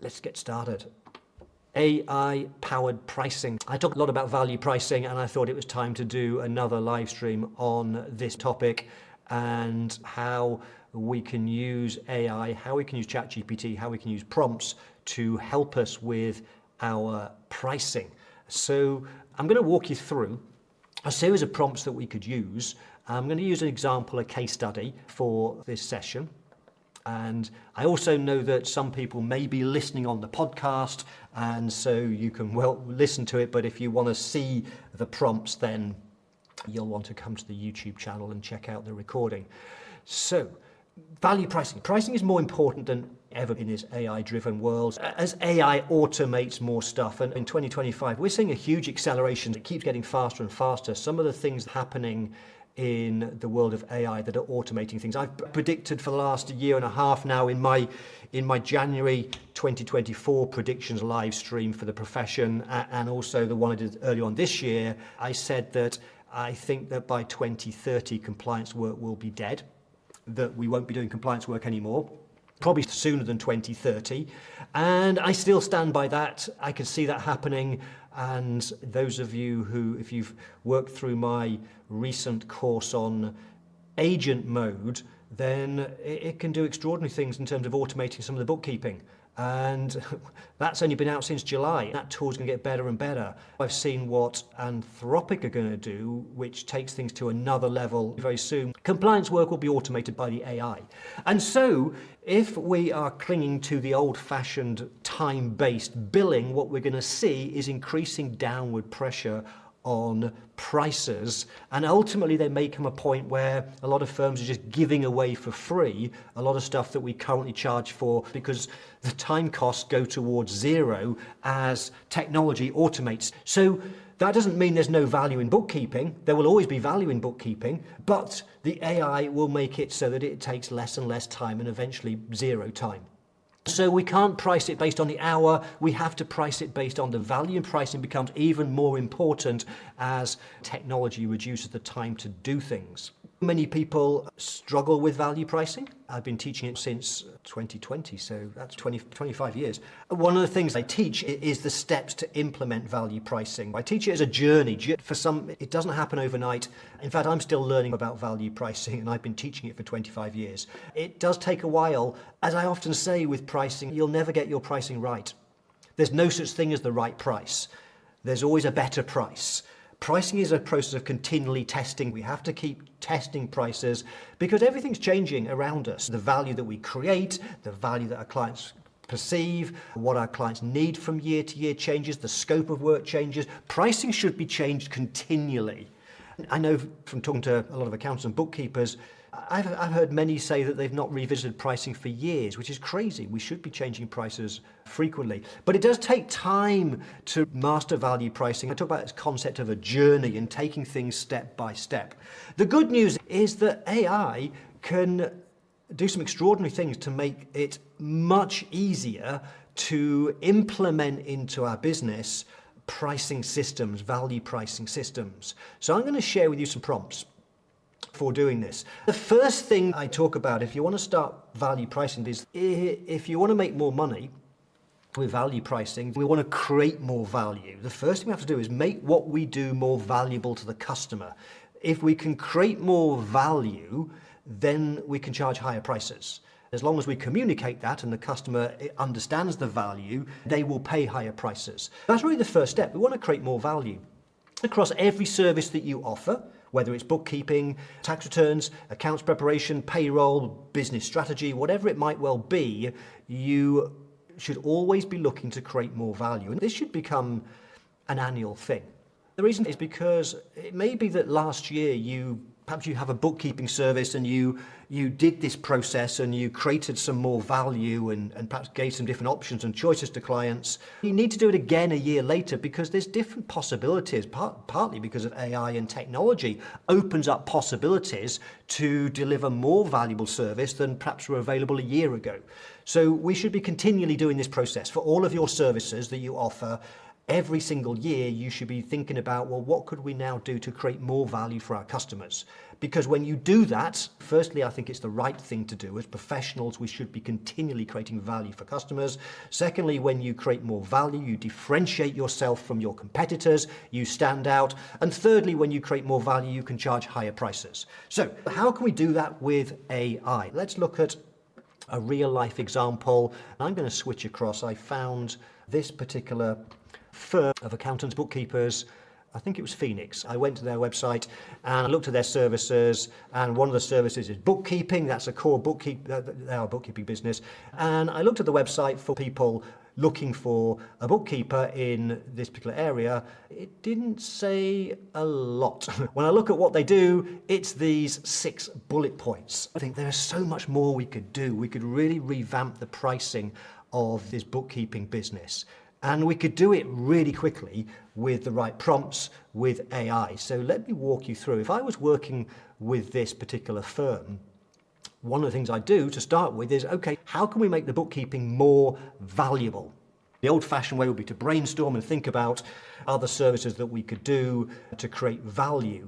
Let's get started. AI-powered pricing. I talk a lot about value pricing, and I thought it was time to do another live stream on this topic and how we can use AI, how we can use ChatGPT, how we can use prompts to help us with our pricing. So I'm going to walk you through a series of prompts that we could use. I'm going to use an example, a case study for this session. And I also know that some people may be listening on the podcast, and so you can listen to it, but if you want to see the prompts, then you'll want to come to the YouTube channel and check out the recording. So, value pricing. Pricing is more important than ever in this AI-driven world. As AI automates more stuff, and in 2025, we're seeing a huge acceleration. It keeps getting faster and faster. Some of the things happening in the world of AI that are automating things. I've predicted for the last year and a half now in my January 2024 predictions live stream for the profession, and also the one I did earlier on this year, I said that I think that by 2030 compliance work will be dead, that we won't be doing compliance work anymore, probably sooner than 2030. And I still stand by that. I can see that happening. And those of you who, if you've worked through my recent course on agent mode, then it can do extraordinary things in terms of automating some of the bookkeeping. And that's only been out since July. That tool's going to get better and better. I've seen what Anthropic are going to do, which takes things to another level very soon. Compliance work will be automated by the AI. And so, if we are clinging to the old-fashioned time-based billing, what we're going to see is increasing downward pressure on prices, and ultimately there may come a point where a lot of firms are just giving away for free a lot of stuff that we currently charge for, because the time costs go towards zero as technology automates. So that doesn't mean there's no value in bookkeeping. There will always be value in bookkeeping, but the AI will make it so that it takes less and less time and eventually zero time. So we can't price it based on the hour, we have to price it based on the value, and pricing becomes even more important as technology reduces the time to do things. Many people struggle with value pricing. I've been teaching it since 2020, so that's 25 years. One of the things I teach is the steps to implement value pricing. I teach it as a journey. For some, it doesn't happen overnight. In fact, I'm still learning about value pricing, and I've been teaching it for 25 years. It does take a while. As I often say with pricing, you'll never get your pricing right. There's no such thing as the right price. There's always a better price. Pricing is a process of continually testing. We have to keep testing prices because everything's changing around us. The value that we create, the value that our clients perceive, what our clients need from year to year changes, the scope of work changes. Pricing should be changed continually. I know from talking to a lot of accountants and bookkeepers, I've heard many say that they've not revisited pricing for years, which is crazy. We should be changing prices frequently. But it does take time to master value pricing. I talk about this concept of a journey and taking things step by step. The good news is that AI can do some extraordinary things to make it much easier to implement into our business pricing systems, value pricing systems. So I'm going to share with you some prompts for doing this. The first thing I talk about if you want to start value pricing is if you want to make more money with value pricing, we want to create more value. The first thing we have to do is make what we do more valuable to the customer. If we can create more value, then we can charge higher prices. As long as we communicate that and the customer understands the value, they will pay higher prices. That's really the first step. We want to create more value across every service that you offer, whether it's bookkeeping, tax returns, accounts preparation, payroll, business strategy, whatever it might well be, you should always be looking to create more value. And this should become an annual thing. The reason is because it may be that last year perhaps you have a bookkeeping service and you did this process and you created some more value and perhaps gave some different options and choices to clients. You need to do it again a year later because there's different possibilities, partly because of AI and technology opens up possibilities to deliver more valuable service than perhaps were available a year ago. So we should be continually doing this process for all of your services that you offer. Every single year, you should be thinking about, well, what could we now do to create more value for our customers? Because when you do that, firstly, I think it's the right thing to do. As professionals, we should be continually creating value for customers. Secondly, when you create more value, you differentiate yourself from your competitors, you stand out. And thirdly, when you create more value, you can charge higher prices. So how can we do that with AI? Let's look at a real life example. I'm going to switch across. I found this particular firm of accountants, bookkeepers. I think it was Phoenix. I went to their website and I looked at their services, and one of the services is bookkeeping. That's a core bookkeeping business. And I looked at the website for people looking for a bookkeeper in this particular area. It didn't say a lot. When I look at what they do, it's these 6 bullet points. I think there is so much more we could do. We could really revamp the pricing of this bookkeeping business. And we could do it really quickly with the right prompts with AI. So let me walk you through. If I was working with this particular firm, one of the things I do to start with is, okay, how can we make the bookkeeping more valuable? The old-fashioned way would be to brainstorm and think about other services that we could do to create value.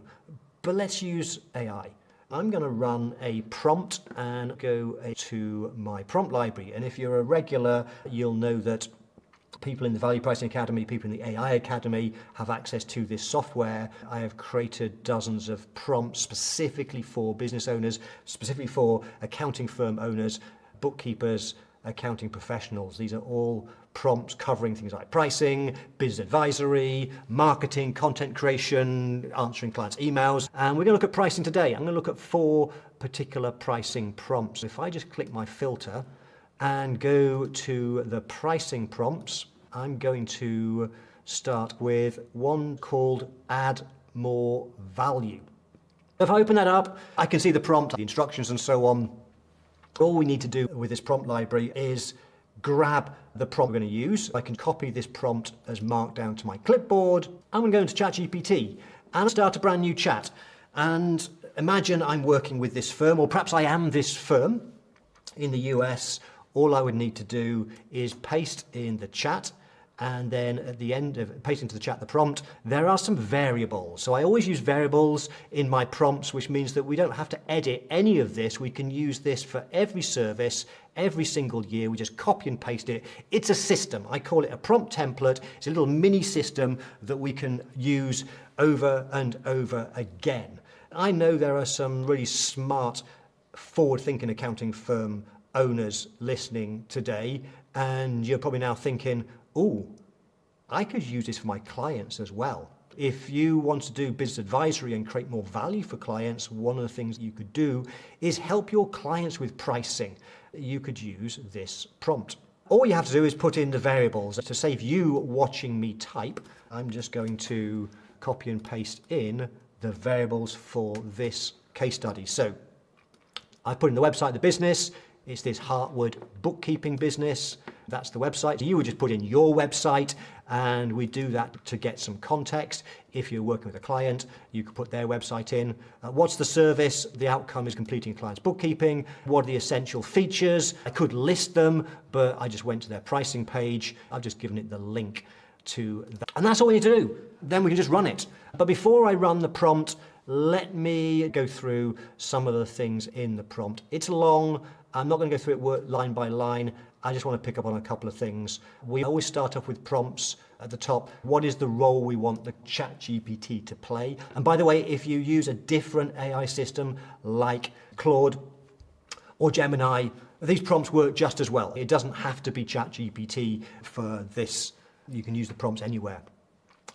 But let's use AI. I'm going to run a prompt and go to my prompt library. And if you're a regular, you'll know that people in the Value Pricing Academy, people in the AI Academy have access to this software. I have created dozens of prompts specifically for business owners, specifically for accounting firm owners, bookkeepers, accounting professionals. These are all prompts covering things like pricing, business advisory, marketing, content creation, answering clients' emails. And we're going to look at pricing today. I'm going to look at 4 particular pricing prompts. If I just click my filter and go to the pricing prompts, I'm going to start with one called Add More Value. If I open that up, I can see the prompt, the instructions and so on. All we need to do with this prompt library is grab the prompt we're going to use. I can copy this prompt as markdown to my clipboard. I'm going to go into ChatGPT and start a brand new chat. And imagine I'm working with this firm, or perhaps I am this firm in the US. All I would need to do is paste in the chat, and then at the end of paste into the chat the prompt, there are some variables. So I always use variables in my prompts, which means that we don't have to edit any of this. We can use this for every service, every single year. We just copy and paste it. It's a system. I call it a prompt template. It's a little mini system that we can use over and over again. I know there are some really smart, forward-thinking accounting firm owners listening today, and you're probably now thinking, oh, I could use this for my clients as well. If you want to do business advisory and create more value for clients, one of the things you could do is help your clients with pricing. You could use this prompt. All you have to do is put in the variables. To save you watching me type, I'm just going to copy and paste in the variables for this case study. So I put in the website, the business. It's this Hartwood bookkeeping business. That's the website. So you would just put in your website, and we do that to get some context. If you're working with a client, you could put their website in. What's the service? The outcome is completing client's bookkeeping. What are the essential features? I could list them, but I just went to their pricing page. I've just given it the link to that. And that's all we need to do. Then we can just run it. But before I run the prompt, let me go through some of the things in the prompt. It's long. I'm not going to go through it line by line. I just want to pick up on a couple of things. We always start off with prompts at the top. What is the role we want the ChatGPT to play? And by the way, if you use a different AI system like Claude or Gemini, these prompts work just as well. It doesn't have to be ChatGPT for this. You can use the prompts anywhere.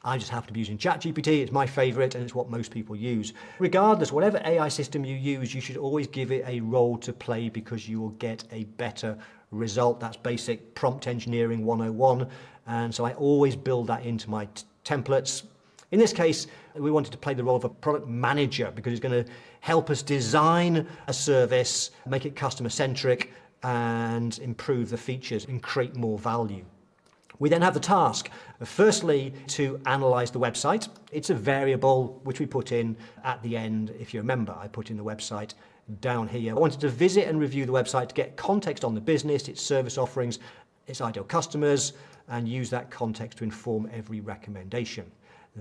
I just happen to be using ChatGPT. It's my favorite, and it's what most people use. Regardless, whatever AI system you use, you should always give it a role to play, because you will get a better result. That's basic prompt engineering 101. And so I always build that into my templates. In this case, we wanted to play the role of a product manager, because it's going to help us design a service, make it customer-centric, and improve the features and create more value. We then have the task, firstly, to analyze the website. It's a variable which we put in at the end. If you remember, I put in the website down here. I wanted to visit and review the website to get context on the business, its service offerings, its ideal customers, and use that context to inform every recommendation.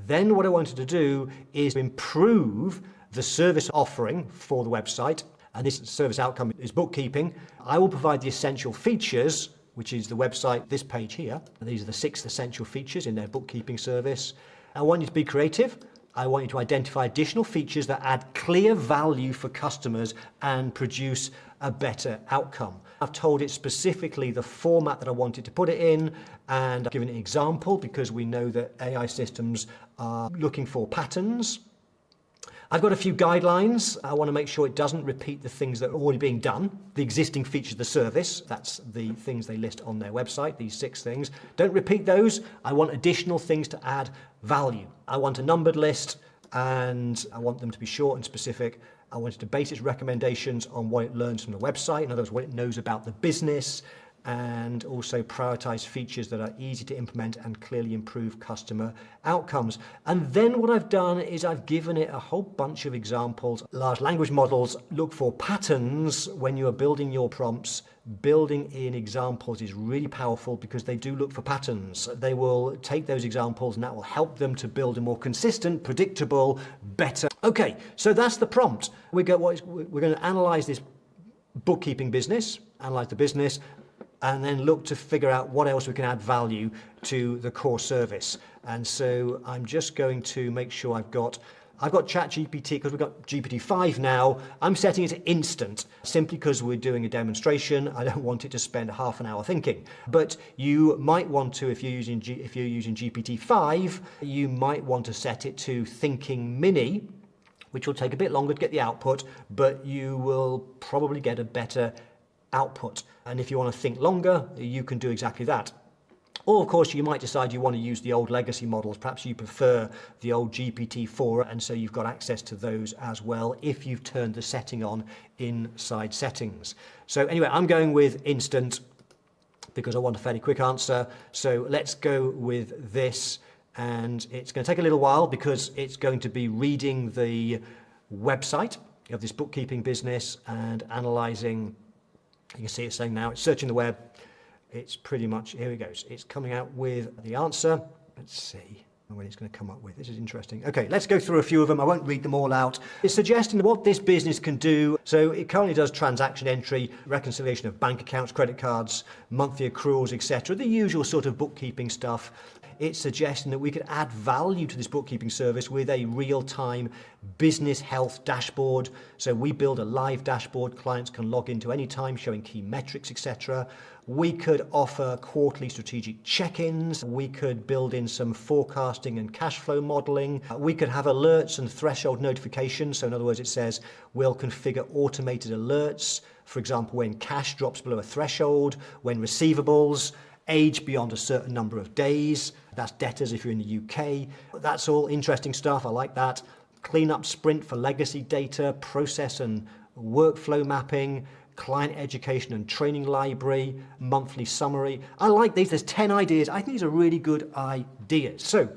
Then what I wanted to do is improve the service offering for the website, and this service outcome is bookkeeping. I will provide the essential features, which is the website, this page here. These are the 6 essential features in their bookkeeping service. I want you to be creative. I want you to identify additional features that add clear value for customers and produce a better outcome. I've told it specifically the format that I wanted to put it in, and I've given an example because we know that AI systems are looking for patterns. I've got a few guidelines. I want to make sure it doesn't repeat the things that are already being done. The existing features of the service, that's the things they list on their website, these 6 things. Don't repeat those. I want additional things to add value. I want a numbered list, and I want them to be short and specific. I want it to base its recommendations on what it learns from the website, in other words, what it knows about the business, and also prioritize features that are easy to implement and clearly improve customer outcomes. And then what I've done is I've given it a whole bunch of examples. Large language models look for patterns when you are building your prompts. Building in examples is really powerful because they do look for patterns. They will take those examples and that will help them to build a more consistent, predictable, better. Okay, so that's the prompt. We're going to analyze this bookkeeping business, analyze the business, and then look to figure out what else we can add value to the core service. And so I'm just going to make sure I've got ChatGPT, because we've got GPT-5 now. I'm setting it to instant, simply because we're doing a demonstration. I don't want it to spend half an hour thinking. But you might want to, if you're using GPT-5, you might want to set it to thinking mini, which will take a bit longer to get the output, but you will probably get a better output. And if you want to think longer, you can do exactly that. Or of course you might decide you want to use the old legacy models. Perhaps you prefer the old GPT-4, and so you've got access to those as well if you've turned the setting on inside settings. So anyway, I'm going with instant because I want a fairly quick answer. So let's go with this, and it's going to take a little while because it's going to be reading the website of this bookkeeping business and analyzing. You can see it's saying now, it's searching the web. It's pretty much, here it goes. It's coming out with the answer. Let's see when it's going to come up with. This is interesting. Okay, let's go through a few of them. I won't read them all out. It's suggesting what this business can do. So it currently does transaction entry, reconciliation of bank accounts, credit cards, monthly accruals, etc. The usual sort of bookkeeping stuff. It's suggesting that we could add value to this bookkeeping service with a real-time business health dashboard. So we build a live dashboard. Clients can log into any time, showing key metrics, etc. We could offer quarterly strategic check-ins. We could build in some forecasting and cash flow modeling. We could have alerts and threshold notifications. So in other words, it says we'll configure automated alerts. For example, when cash drops below a threshold, when receivables age beyond a certain number of days. That's debtors if you're in the UK. That's all interesting stuff. I like that. Cleanup sprint for legacy data, process and workflow mapping, client education and training library, monthly summary. I like these. There's 10 ideas. I think these are really good ideas. So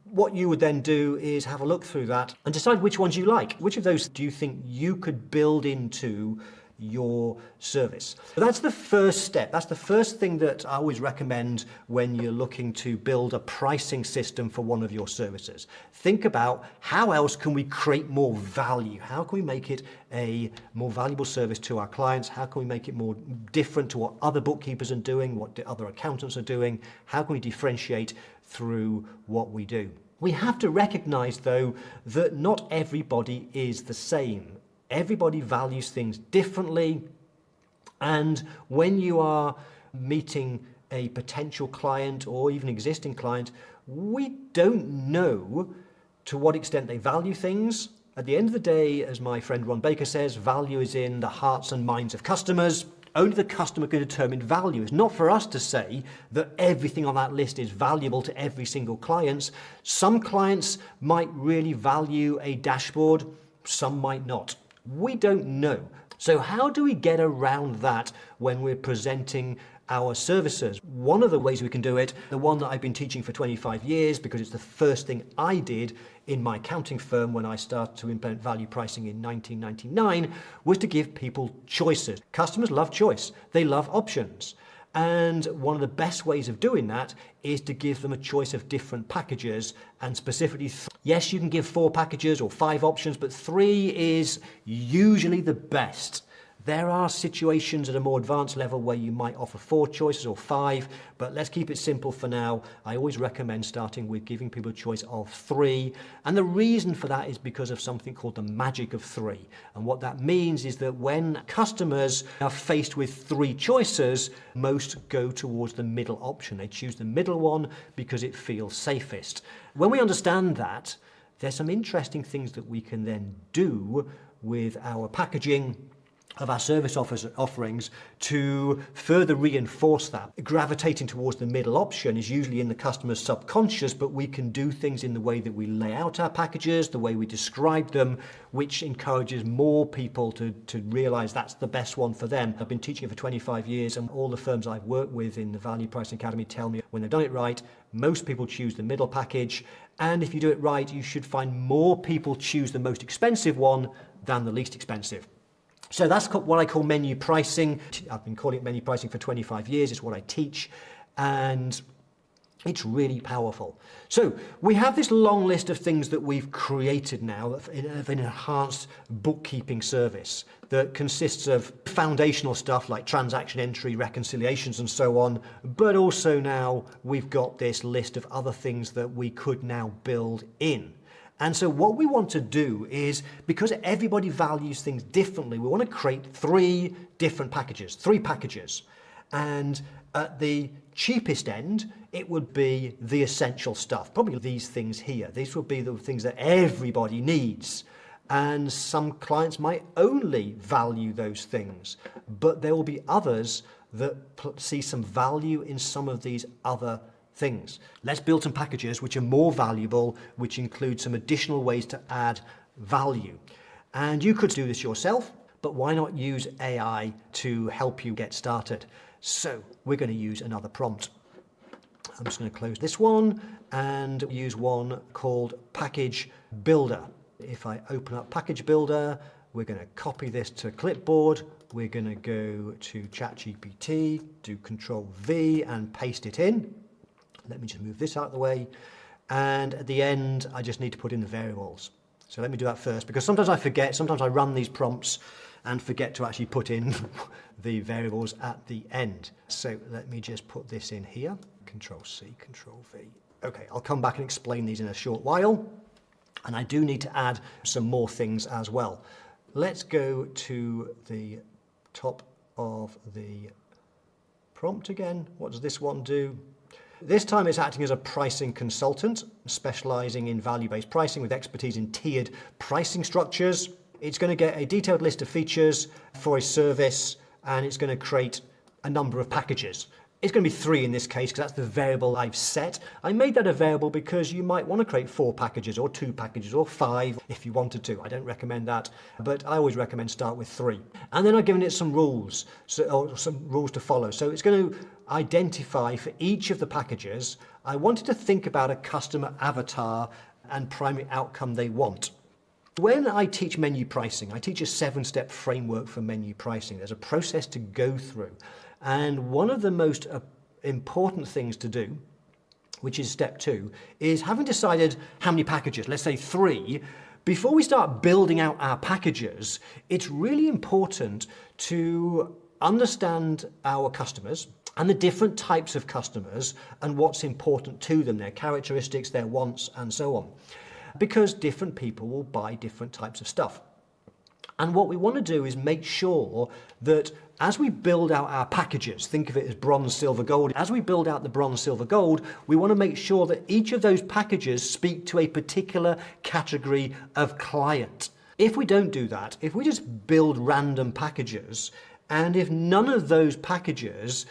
what you would then do is have a look through that and decide which ones you like. Which of those do you think you could build into your service? That's the first step. That's the first thing that I always recommend when you're looking to build a pricing system for one of your services. Think about how else can we create more value? How can we make it a more valuable service to our clients? How can we make it more different to what other bookkeepers are doing, what the other accountants are doing? How can we differentiate through what we do? We have to recognize, though, that not everybody is the same. Everybody values things differently, and when you are meeting a potential client or even existing client, we don't know to what extent they value things. At the end of the day, as my friend Ron Baker says, value is in the hearts and minds of customers. Only the customer can determine value. It's not for us to say that everything on that list is valuable to every single client. Some clients might really value a dashboard, some might not. We don't know. So how do we get around that when we're presenting our services? One of the ways we can do it, the one that I've been teaching for 25 years because it's the first thing I did in my accounting firm when I started to implement value pricing in 1999, was to give people choices. Customers love choice. They love options. And one of the best ways of doing that is to give them a choice of different packages, and specifically, yes, you can give 4 packages or 5 options, but 3 is usually the best. There are situations at a more advanced level where you might offer 4 choices or 5, but let's keep it simple for now. I always recommend starting with giving people a choice of 3. And the reason for that is because of something called the magic of 3. And what that means is that when customers are faced with 3 choices, most go towards the middle option. They choose the middle one because it feels safest. When we understand that, there's some interesting things that we can then do with our packaging of our service offerings to further reinforce that. Gravitating towards the middle option is usually in the customer's subconscious, but we can do things in the way that we lay out our packages, the way we describe them, which encourages more people to realize that's the best one for them. I've been teaching for 25 years, and all the firms I've worked with in the Value Pricing Academy tell me when they've done it right, most people choose the middle package. And if you do it right, you should find more people choose the most expensive one than the least expensive. So that's what I call menu pricing. I've been calling it menu pricing for 25 years. It's what I teach, and it's really powerful. So we have this long list of things that we've created now of an enhanced bookkeeping service that consists of foundational stuff like transaction entry, reconciliations, and so on. But also now we've got this list of other things that we could now build in. And so what we want to do is, because everybody values things differently, we want to create 3 different packages, 3 packages. And at the cheapest end, it would be the essential stuff, probably these things here. These would be the things that everybody needs. And some clients might only value those things, but there will be others that see some value in some of these other things. Let's build some packages which are more valuable, which include some additional ways to add value. And you could do this yourself, but why not use AI to help you get started? So we're going to use another prompt. I'm just going to close this one and use one called Package Builder. If I open up Package Builder, we're going to copy this to clipboard. We're going to go to ChatGPT, do Control V and paste it in. Let me just move this out of the way. And at the end, I just need to put in the variables. So let me do that first, because sometimes I forget, sometimes I run these prompts and forget to actually put in the variables at the end. So let me just put this in here. Control C, Control V. Okay, I'll come back and explain these in a short while. And I do need to add some more things as well. Let's go to the top of the prompt again. What does this one do? This time it's acting as a pricing consultant, specializing in value-based pricing with expertise in tiered pricing structures. It's going to get a detailed list of features for a service, and it's going to create a number of packages. It's going to be 3 in this case because that's the variable I've set. I made that a variable because you might want to create 4 packages or 2 packages or 5 if you wanted to. I don't recommend that, but I always recommend start with 3. And then I've given it some rules, or some rules to follow. So it's going to identify for each of the packages. I wanted to think about a customer avatar and primary outcome they want. When I teach menu pricing, I teach a 7-step framework for menu pricing. There's a process to go through. And one of the most important things to do, which is step 2, is having decided how many packages, let's say 3, before we start building out our packages, it's really important to understand our customers and the different types of customers and what's important to them, their characteristics, their wants, and so on. Because different people will buy different types of stuff. And what we want to do is make sure that as we build out our packages, think of it as bronze, silver, gold. As we build out the bronze, silver, gold, we want to make sure that each of those packages speak to a particular category of client. If we don't do that, if we just build random packages, and if none of those packages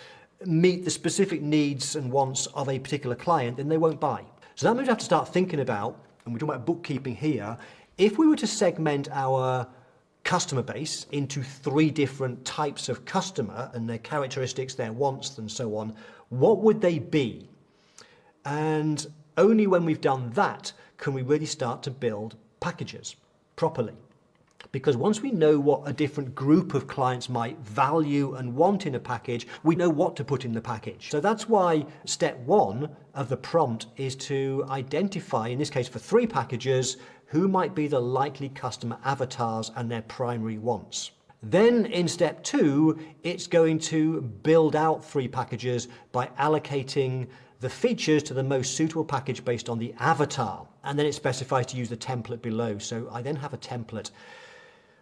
meet the specific needs and wants of a particular client, then they won't buy. So that means we have to start thinking about, and we're talking about bookkeeping here, if we were to segment our customer base into 3 different types of customer and their characteristics, their wants, and so on, what would they be? And only when we've done that can we really start to build packages properly. Because once we know what a different group of clients might value and want in a package, we know what to put in the package. So that's why step 1 of the prompt is to identify, in this case for 3 packages, who might be the likely customer avatars and their primary wants. Then in step 2, it's going to build out 3 packages by allocating the features to the most suitable package based on the avatar. And then it specifies to use the template below. So I then have a template.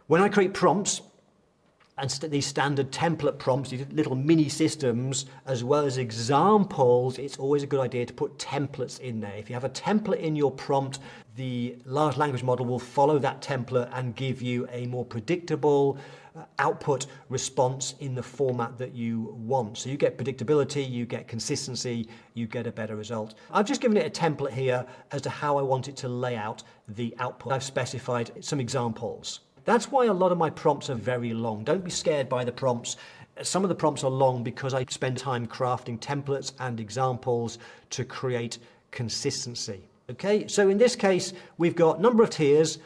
When I create prompts, and these standard template prompts, these little mini systems, as well as examples, it's always a good idea to put templates in there. If you have a template in your prompt, the large language model will follow that template and give you a more predictable output response in the format that you want. So you get predictability, you get consistency, you get a better result. I've just given it a template here as to how I want it to lay out the output. I've specified some examples. That's why a lot of my prompts are very long. Don't be scared by the prompts. Some of the prompts are long because I spend time crafting templates and examples to create consistency. Okay, so in this case, we've got number of tiers.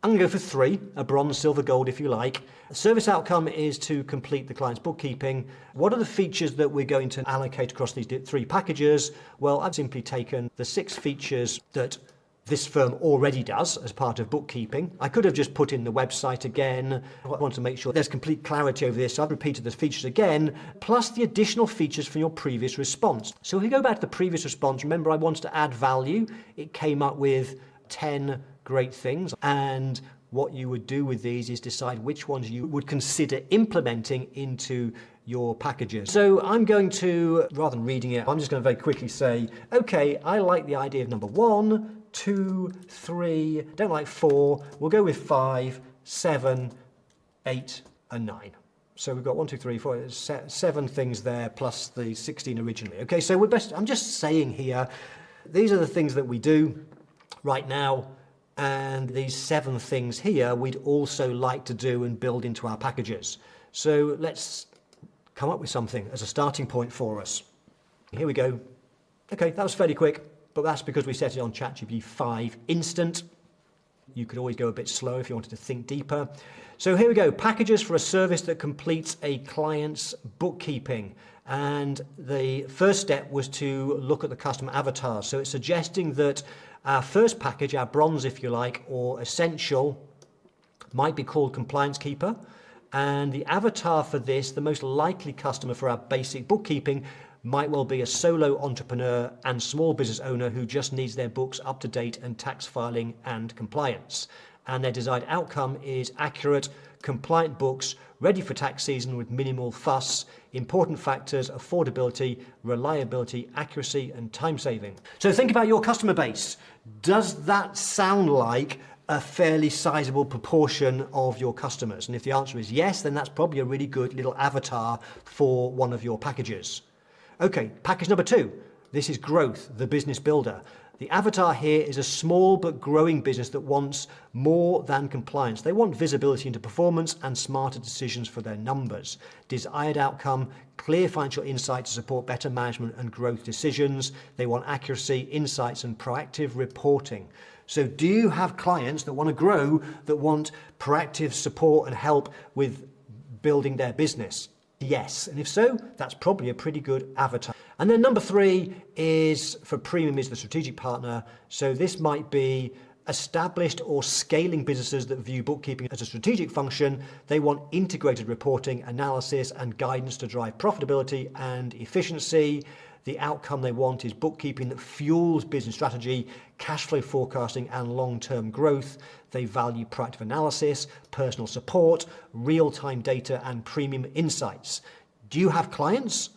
I'm going to go for 3, a bronze, silver, gold if you like. Service outcome is to complete the client's bookkeeping. What are the features that we're going to allocate across these 3 packages? Well, I've simply taken the 6 features that this firm already does as part of bookkeeping. I could have just put in the website again. I want to make sure there's complete clarity over this, so I've repeated the features again, plus the additional features from your previous response. So if we go back to the previous response, remember I wanted to add value. It came up with 10 great things, and what you would do with these is decide which ones you would consider implementing into your packages. So I'm going to, rather than reading it, I'm just going to very quickly say, okay, I like the idea of number 1, 2, 3, don't like 4, we'll go with 5, 7, 8, and 9. So we've got 1, 2, 3, 4, 7 things there plus the 16 originally. Okay, so I'm just saying here, these are the things that we do right now, and these 7 things here we'd also like to do and build into our packages. So let's come up with something as a starting point for us. Here we go. Okay, that was fairly quick, but that's because we set it on ChatGPT 5 instant. You could always go a bit slower if you wanted to think deeper. So here we go, packages for a service that completes a client's bookkeeping. And the first step was to look at the customer avatar. So it's suggesting that our first package, our bronze if you like, or essential, might be called Compliance Keeper. And the avatar for this, the most likely customer for our basic bookkeeping, might well be a solo entrepreneur and small business owner who just needs their books up to date and tax filing and compliance. And their desired outcome is accurate, compliant books, ready for tax season with minimal fuss. Important factors: affordability, reliability, accuracy, and time saving. So think about your customer base. Does that sound like a fairly sizable proportion of your customers? And if the answer is yes, then that's probably a really good little avatar for one of your packages. Okay, package number 2. This is growth, the business builder. The avatar here is a small but growing business that wants more than compliance. They want visibility into performance and smarter decisions for their numbers. Desired outcome: clear financial insight to support better management and growth decisions. They want accuracy, insights, and proactive reporting. So do you have clients that want to grow, that want proactive support and help with building their business? Yes, and if so, that's probably a pretty good avatar. And then number 3 is for premium, is the strategic partner. So this might be established or scaling businesses that view bookkeeping as a strategic function. They want integrated reporting, analysis, and guidance to drive profitability and efficiency. The outcome they want is bookkeeping that fuels business strategy, cash flow forecasting, and long-term growth. They value proactive analysis, personal support, real-time data, and premium insights. Do you have clients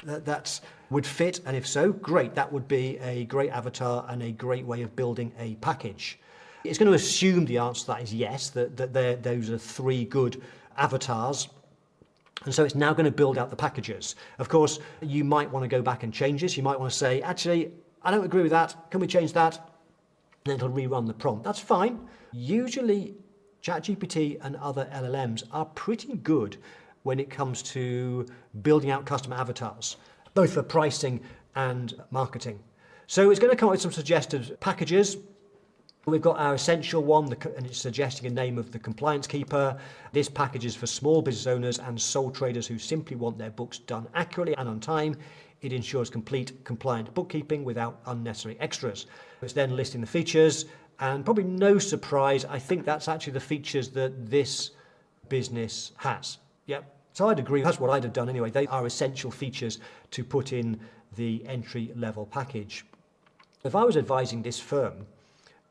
that would fit? And if so, great. That would be a great avatar and a great way of building a package. It's going to assume the answer to that is yes, that those are 3 good avatars. And so it's now going to build out the packages. Of course, you might want to go back and change this. You might want to say, actually, I don't agree with that. Can we change that? And then it'll rerun the prompt. That's fine. Usually, ChatGPT and other LLMs are pretty good when it comes to building out customer avatars, both for pricing and marketing. So it's going to come up with some suggested packages. We've got our essential one, and it's suggesting a name of the compliance keeper. This package is for small business owners and sole traders who simply want their books done accurately and on time. It ensures complete compliant bookkeeping without unnecessary extras. It's then listing the features, and probably no surprise, I think that's actually the features that this business has. Yep. So I'd agree, that's what I'd have done anyway. They are essential features to put in the entry-level package. If I was advising this firm,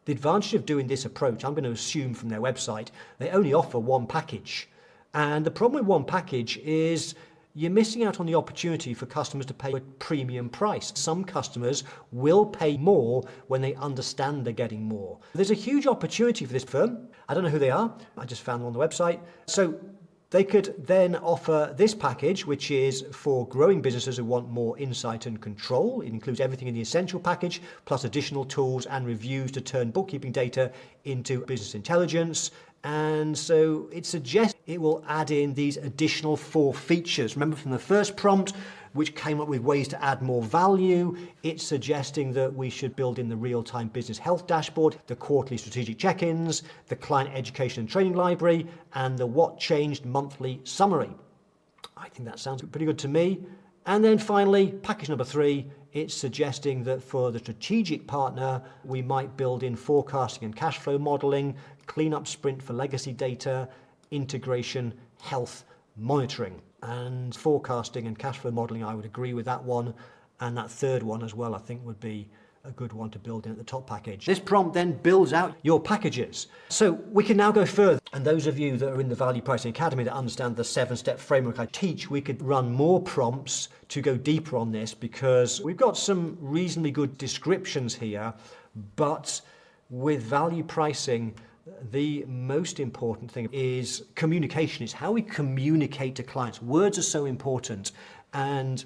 the advantage of doing this approach, I'm going to assume from their website, they only offer one package. And the problem with one package is you're missing out on the opportunity for customers to pay a premium price. Some customers will pay more when they understand they're getting more. There's a huge opportunity for this firm. I don't know who they are. I just found them on the website. So they could then offer this package, which is for growing businesses who want more insight and control. It includes everything in the essential package, plus additional tools and reviews to turn bookkeeping data into business intelligence. And so it suggests it will add in these additional 4 features. Remember from the first prompt, which came up with ways to add more value, it's suggesting that we should build in the real-time business health dashboard, the quarterly strategic check-ins, the client education and training library, and the what changed monthly summary. I think that sounds pretty good to me. And then finally, package number 3, it's suggesting that for the strategic partner, we might build in forecasting and cash flow modeling, cleanup sprint for legacy data, integration, health monitoring. And forecasting and cash flow modeling, I would agree with that one. And that third one as well, I think would be a good one to build in at the top package. This prompt then builds out your packages. So we can now go further. And those of you that are in the Value Pricing Academy that understand the 7-step framework I teach, we could run more prompts to go deeper on this, because we've got some reasonably good descriptions here. But with value pricing, the most important thing is communication. It's how we communicate to clients. Words are so important, and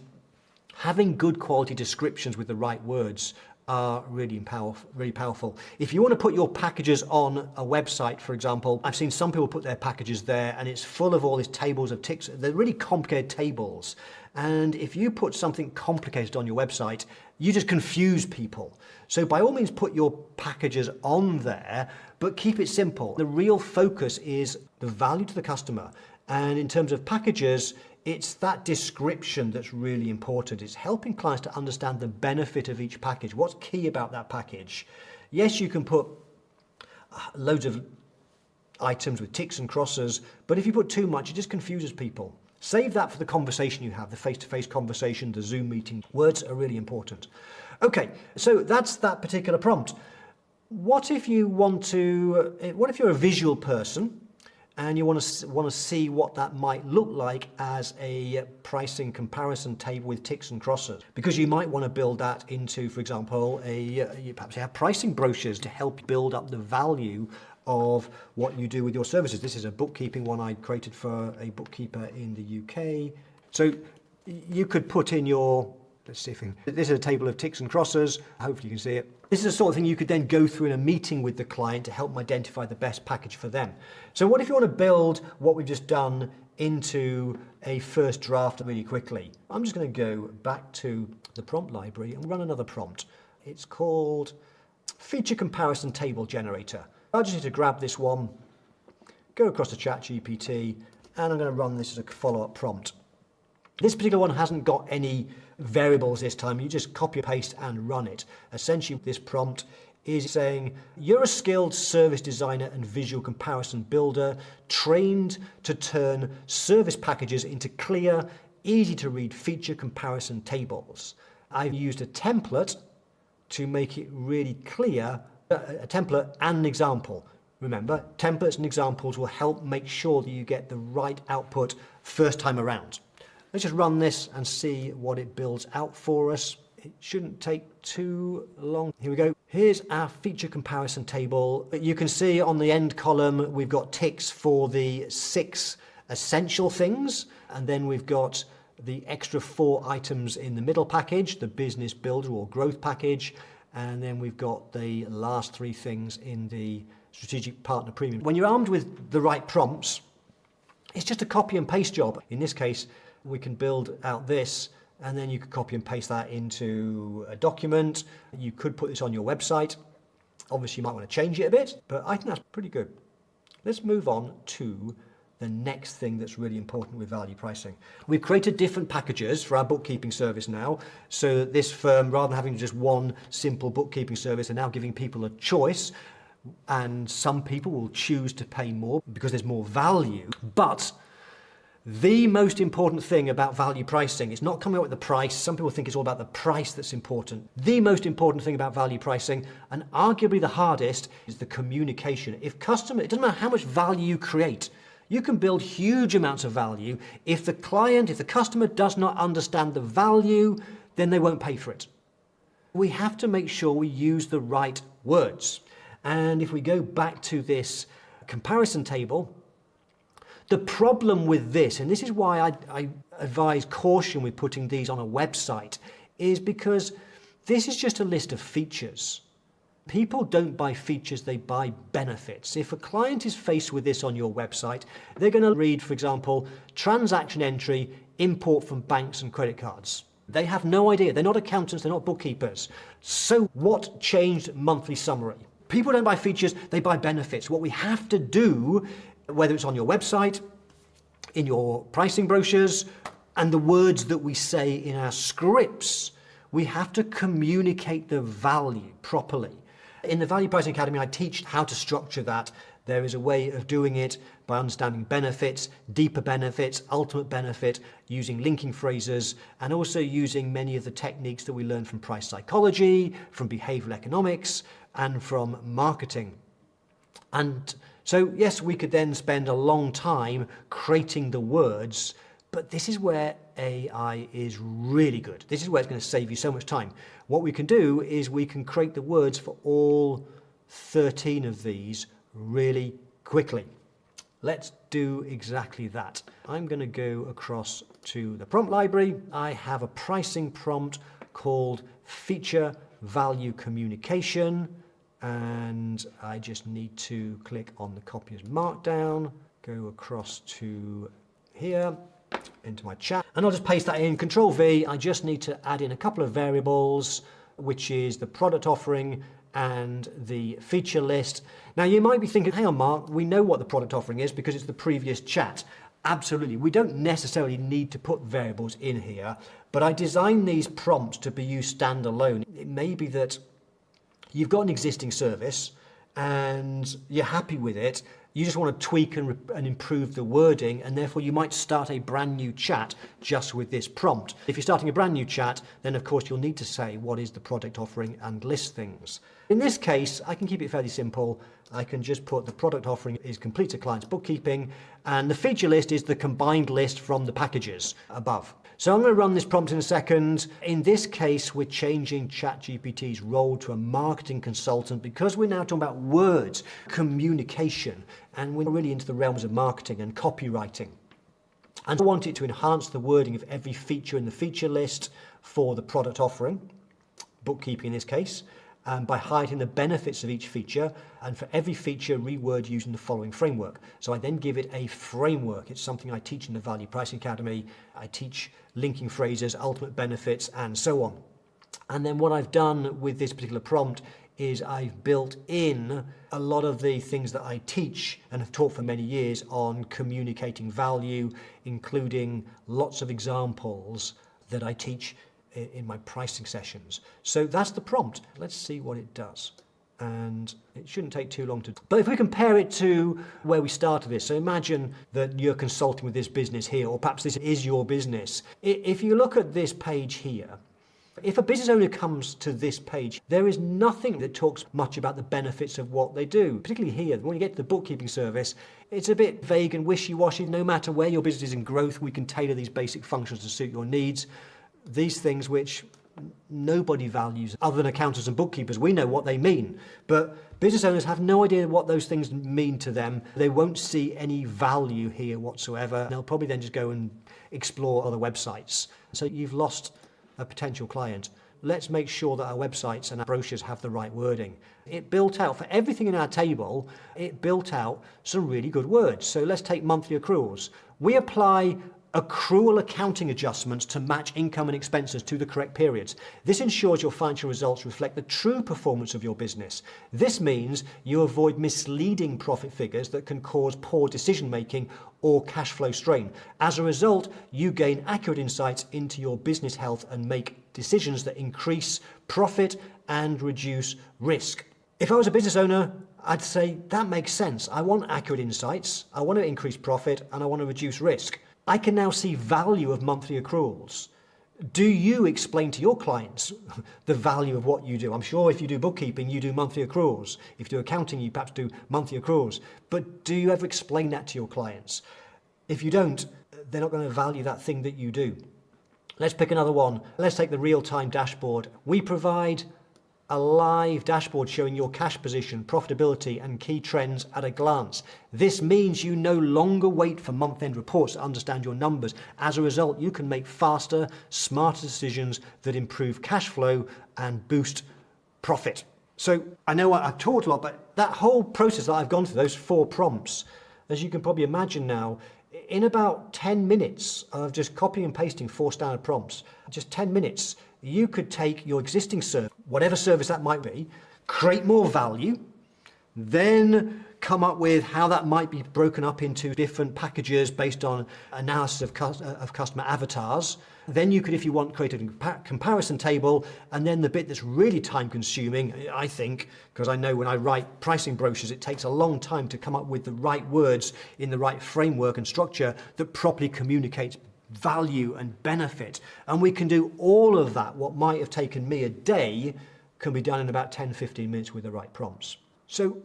having good quality descriptions with the right words are really powerful. If you want to put your packages on a website, for example, I've seen some people put their packages there and it's full of all these tables of ticks. They're really complicated tables. And if you put something complicated on your website, you just confuse people. So by all means, put your packages on there, but keep it simple. The real focus is the value to the customer. And in terms of packages, it's that description that's really important. It's helping clients to understand the benefit of each package. What's key about that package? Yes, you can put loads of items with ticks and crosses, but if you put too much, it just confuses people. Save that for the conversation you have, the face-to-face conversation, the Zoom meeting. Words are really important. Okay, so that's that particular prompt. What if you're a visual person and you want to see what that might look like as a pricing comparison table with ticks and crosses? Because you might want to build that into, for example, perhaps you have pricing brochures to help build up the value of what you do with your services. This is a bookkeeping one I created for a bookkeeper in the UK. So you could put in your, let's see if this is a table of ticks and crosses. Hopefully you can see it. This is the sort of thing you could then go through in a meeting with the client to help them identify the best package for them. So what if you want to build what we've just done into a first draft really quickly? I'm just going to go back to the prompt library and run another prompt. It's called Feature Comparison Table Generator. I just need to grab this one, go across to ChatGPT, and I'm going to run this as a follow-up prompt. This particular one hasn't got any variables this time. You just copy, paste, and run it. Essentially, this prompt is saying, you're a skilled service designer and visual comparison builder, trained to turn service packages into clear, easy-to-read feature comparison tables. I've used a template to make it really clear, a template and an example. Remember, templates and examples will help make sure that you get the right output first time around. Let's just run this and see what it builds out for us. It shouldn't take too long. Here we go. Here's our feature comparison table. You can see on the end column, we've got ticks for the 6 essential things. And then we've got the extra 4 items in the middle package, the business builder or growth package. And then we've got the last 3 things in the strategic partner premium. When you're armed with the right prompts, it's just a copy and paste job. In this case, we can build out this, and then you could copy and paste that into a document. You could put this on your website, Obviously, you might want to change it a bit, but I think that's pretty good. Let's move on to the next thing that's really important with value pricing. We've created different packages for our bookkeeping service now, so that this firm, rather than having just one simple bookkeeping service, are now giving people a choice, and some people will choose to pay more because there's more value. But the most important thing about value pricing is not coming up with the price. Some people think it's all about the price that's important. The most important thing about value pricing, and arguably the hardest, is the communication. It doesn't matter how much value you create, you can build huge amounts of value. If the customer does not understand the value, then they won't pay for it. We have to make sure we use the right words. And if we go back to this comparison table, the problem with this, and this is why I advise caution with putting these on a website, is because this is just a list of features. People don't buy features, they buy benefits. If a client is faced with this on your website, they're going to read, for example, transaction entry, import from banks and credit cards. They have no idea. They're not accountants, they're not bookkeepers. So what changed monthly summary? People don't buy features, they buy benefits. What we have to do, whether it's on your website, in your pricing brochures, and the words that we say in our scripts, we have to communicate the value properly. In the Value Pricing Academy, I teach how to structure that. There is a way of doing it by understanding benefits, deeper benefits, ultimate benefit, using linking phrases, and also using many of the techniques that we learn from price psychology, from behavioral economics, and from marketing. And so, yes, we could then spend a long time creating the words, but this is where AI is really good. This is where it's going to save you so much time. What we can do is we can create the words for all 13 of these really quickly. Let's do exactly that. I'm going to go across to the prompt library. I have a pricing prompt called Feature Value Communication, and I just need to click on the copy as markdown, go across to here, into my chat, and I'll just paste that in, Control V. I just need to add in a couple of variables, which is the product offering and the feature list. Now you might be thinking, hang on Mark, we know what the product offering is because it's the previous chat. Absolutely, we don't necessarily need to put variables in here, but I designed these prompts to be used standalone. It may be that you've got an existing service and you're happy with it, you just want to tweak and improve the wording, and therefore you might start a brand new chat just with this prompt. If you're starting a brand new chat, then of course you'll need to say what is the product offering and list things. In this case, I can keep it fairly simple. I can just put the product offering is complete to client's bookkeeping, and the feature list is the combined list from the packages above. So I'm going to run this prompt in a second. In this case, we're changing ChatGPT's role to a marketing consultant because we're now talking about words, communication, and we're really into the realms of marketing and copywriting. And I want it to enhance the wording of every feature in the feature list for the product offering, bookkeeping in this case, by highlighting the benefits of each feature, and for every feature reword using the following framework. So I then give it a framework. It's something I teach in the Value Pricing Academy. I teach linking phrases, ultimate benefits, and so on. And then what I've done with this particular prompt is I've built in a lot of the things that I teach and have taught for many years on communicating value, including lots of examples that I teach in my pricing sessions. So that's the prompt. Let's see what it does. And it shouldn't take too long to do. But if we compare it to where we started this, so imagine that you're consulting with this business here, or perhaps this is your business. If you look at this page here, if a business owner comes to this page, there is nothing that talks much about the benefits of what they do. Particularly here, when you get to the bookkeeping service, it's a bit vague and wishy-washy. No matter where your business is in growth, we can tailor these basic functions to suit your needs. These things which nobody values other than accountants and bookkeepers, we know what they mean. But business owners have no idea what those things mean to them. They won't see any value here whatsoever. They'll probably then just go and explore other websites. So you've lost a potential client. Let's make sure that our websites and our brochures have the right wording. It built out, for everything in our table, it built out some really good words. So let's take monthly accruals. We apply accrual accounting adjustments to match income and expenses to the correct periods. This ensures your financial results reflect the true performance of your business. This means you avoid misleading profit figures that can cause poor decision making or cash flow strain. As a result, you gain accurate insights into your business health and make decisions that increase profit and reduce risk. If I was a business owner, I'd say that makes sense. I want accurate insights, I want to increase profit, and I want to reduce risk. I can now see value of monthly accruals. Do you explain to your clients the value of what you do? I'm sure if you do bookkeeping, you do monthly accruals. If you do accounting, you perhaps do monthly accruals. But do you ever explain that to your clients? If you don't, they're not going to value that thing that you do. Let's pick another one. Let's take the real-time dashboard. We provide a live dashboard showing your cash position, profitability, and key trends at a glance. This means you no longer wait for month-end reports to understand your numbers. As a result, you can make faster, smarter decisions that improve cash flow and boost profit. So I know I've talked a lot, but that whole process that I've gone through, those 4 prompts, as you can probably imagine now, in about 10 minutes of just copying and pasting 4 standard prompts, just 10 minutes, you could take your existing service, whatever service that might be, create more value, then come up with how that might be broken up into different packages based on analysis of customer avatars. Then you could, if you want, create a comparison table, and then the bit that's really time consuming, I think, because I know when I write pricing brochures, it takes a long time to come up with the right words in the right framework and structure that properly communicates value and benefit. And we can do all of that. What might have taken me a day can be done in about 10-15 minutes with the right prompts. So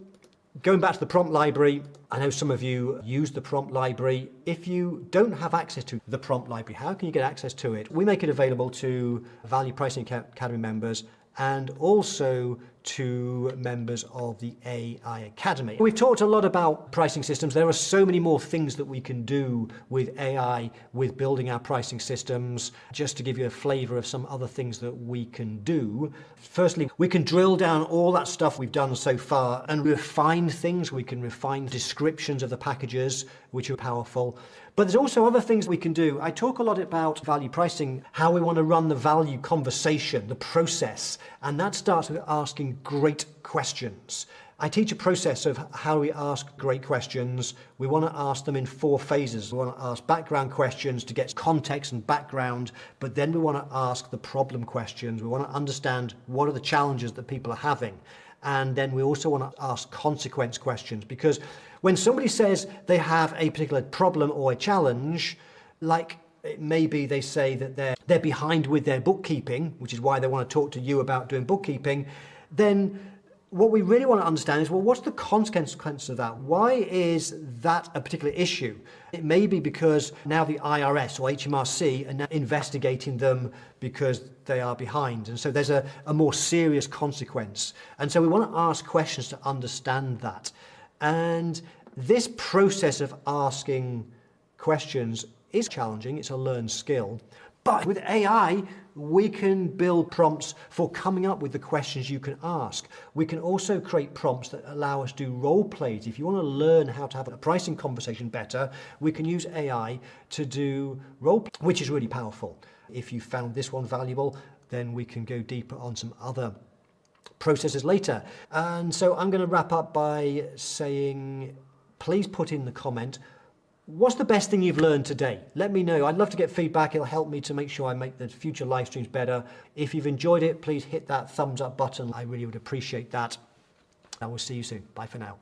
going back to the prompt library, I know some of you use the prompt library. If you don't have access to the prompt library, how can you get access to it? We make it available to Value Pricing Academy members and also to members of the AI Academy. We've talked a lot about pricing systems. There are so many more things that we can do with AI, with building our pricing systems. Just to give you a flavor of some other things that we can do. Firstly, we can drill down all that stuff we've done so far and refine things. We can refine descriptions of the packages, which are powerful. But there's also other things we can do. I talk a lot about value pricing, how we want to run the value conversation, the process, and that starts with asking great questions. I teach a process of how we ask great questions. We want to ask them in 4 phases. We want to ask background questions to get context and background, but then we want to ask the problem questions. We want to understand what are the challenges that people are having. And then we also want to ask consequence questions, because when somebody says they have a particular problem or a challenge, like maybe they say that they're behind with their bookkeeping, which is why they want to talk to you about doing bookkeeping, then what we really want to understand is, well, what's the consequence of that? Why is that a particular issue? It may be because now the IRS or HMRC are now investigating them because they are behind. And so there's a more serious consequence. And so we want to ask questions to understand that. And this process of asking questions is challenging. It's a learned skill. But with AI, we can build prompts for coming up with the questions you can ask. We can also create prompts that allow us to do role plays. If you want to learn how to have a pricing conversation better, we can use AI to do role play, which is really powerful. If you found this one valuable, then we can go deeper on some other processes later. And so I'm going to wrap up by saying, please put in the comment, what's the best thing you've learned today? Let me know. I'd love to get feedback. It'll help me to make sure I make the future live streams better. If you've enjoyed it, please hit that thumbs up button. I really would appreciate that. I will see you soon. Bye for now.